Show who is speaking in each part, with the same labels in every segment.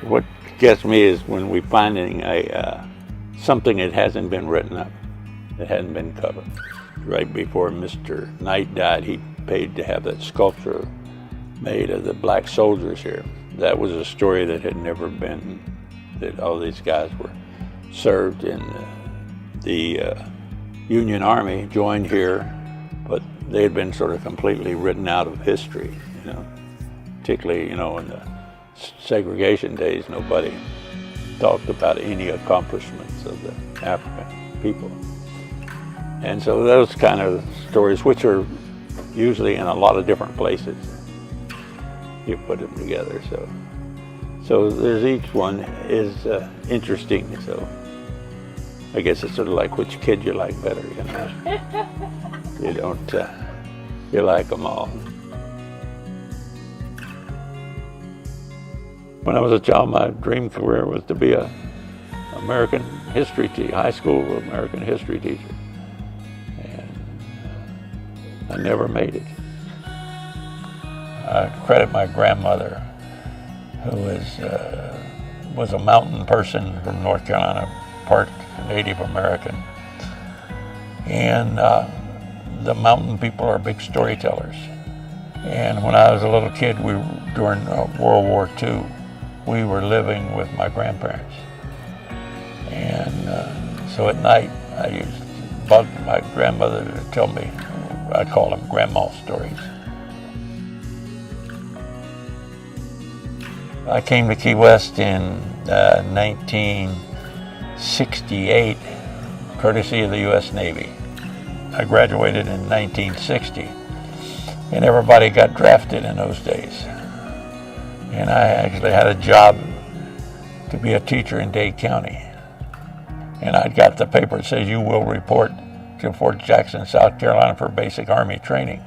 Speaker 1: What gets me is when we finding something that hasn't been written up, that hadn't been covered. Right before Mr. Knight died, he paid to have that sculpture made of the black soldiers here. That was a story that had never been, that all these guys were served in the Union Army, joined here, but they had been sort of completely written out of history, you know. Particularly, you know, in the segregation days, nobody talked about any accomplishments of the African people. And so those kind of stories, which are usually in a lot of different places, you put them together. So there's each one is interesting. So I guess it's sort of like which kid you like better, you know. You don't, you like them all. When I was a child, my dream career was to be a American history teacher, high school American history teacher. And I never made it. I credit my grandmother, who was a mountain person from North Carolina, part Native American. And the mountain people are big storytellers. And when I was a little kid, during World War II, we were living with my grandparents. And so at night, I used to bug my grandmother to tell me, I call them grandma stories. I came to Key West in 1968, courtesy of the U.S. Navy. I graduated in 1960, and everybody got drafted in those days. And I actually had a job to be a teacher in Dade County. And I got the paper that says you will report to Fort Jackson, South Carolina for basic Army training.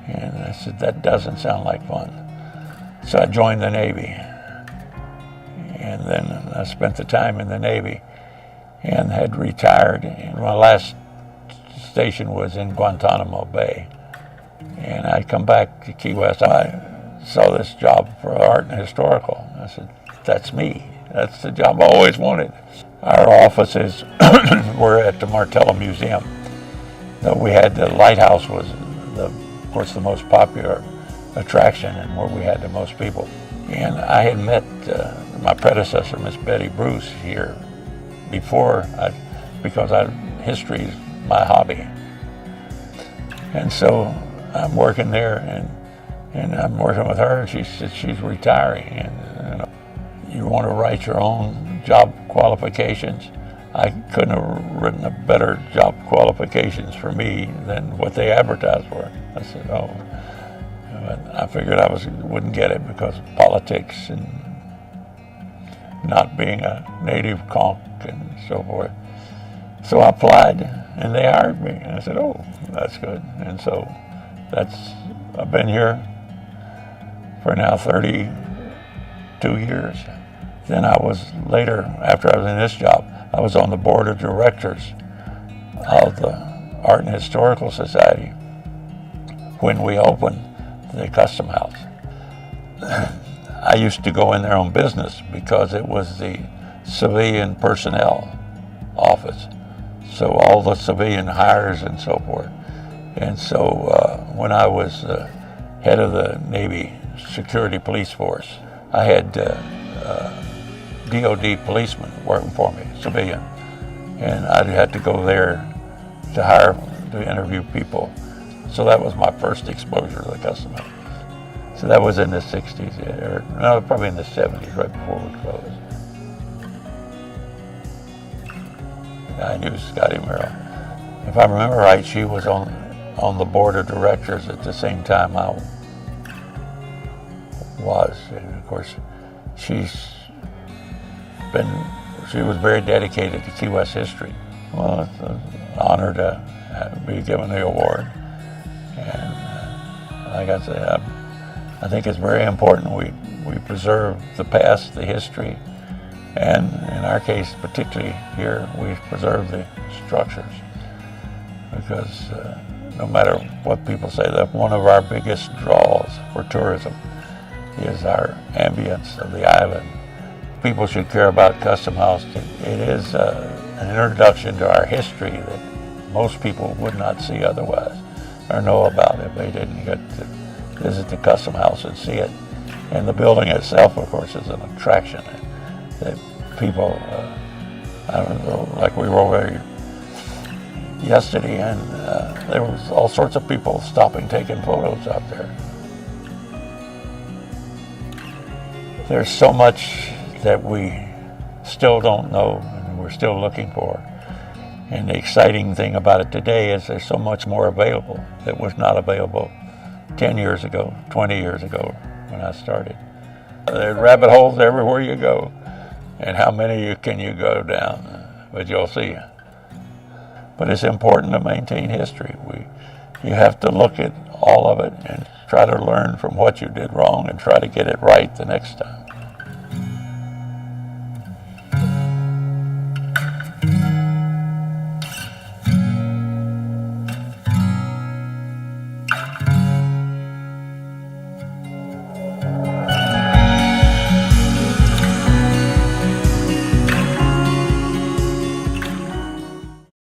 Speaker 1: And I said, that doesn't sound like fun. So I joined the Navy. And then I spent the time in the Navy and had retired. And my last station was in Guantanamo Bay. And I'd come back to Key West. I saw this job for art and historical. I said, that's me. That's the job I always wanted. Our offices were at the Martello Museum. We had the lighthouse was, of course, the most popular attraction and where we had the most people. And I had met my predecessor, Miss Betty Bruce, here before, because history is my hobby. And so I'm working there, and I'm working with her, and she said she's retiring. And you want to write your own job qualifications? I couldn't have written a better job qualifications for me than what they advertised for. I said, oh. But I figured I wouldn't get it because of politics and not being a native conch and so forth. So I applied, and they hired me. And I said, oh, that's good. And so I've been here for now 32 years. Then I was later, after I was in this job, I was on the board of directors of the Art and Historical Society when we opened the Custom House. I used to go in there on business because it was the civilian personnel office. So all the civilian hires and so forth. And so when I was head of the Navy Security Police Force, I had DOD policemen working for me, civilian. And I had to go there to interview people. So that was my first exposure to the Custom House. So that was in the 60s, or no, probably in the 70s, right before we closed. I knew Scotti Merrill. If I remember right, she was on the board of directors at the same time I was. And of course, she was very dedicated to Key West history. Well, it's an honor to be given the award. And like I said, I think it's very important we preserve the past, the history, and in our case, particularly here, we preserve the structures. Because no matter what people say, that one of our biggest draws for tourism is our ambience of the island people should care about Custom House. It is an introduction to our history that most people would not see otherwise or know about if they didn't get to visit the Custom House and see it. And the building itself, of course, is an attraction that people, I don't know, like we were over there yesterday, and there was all sorts of people stopping, taking photos out there. There's so much that we still don't know and we're still looking for. And the exciting thing about it today is there's so much more available that was not available 10 years ago, 20 years ago when I started. There's rabbit holes everywhere you go, and how many can you go down, but you'll see. But it's important to maintain history. You have to look at all of it and try to learn from what you did wrong and try to get it right the next time.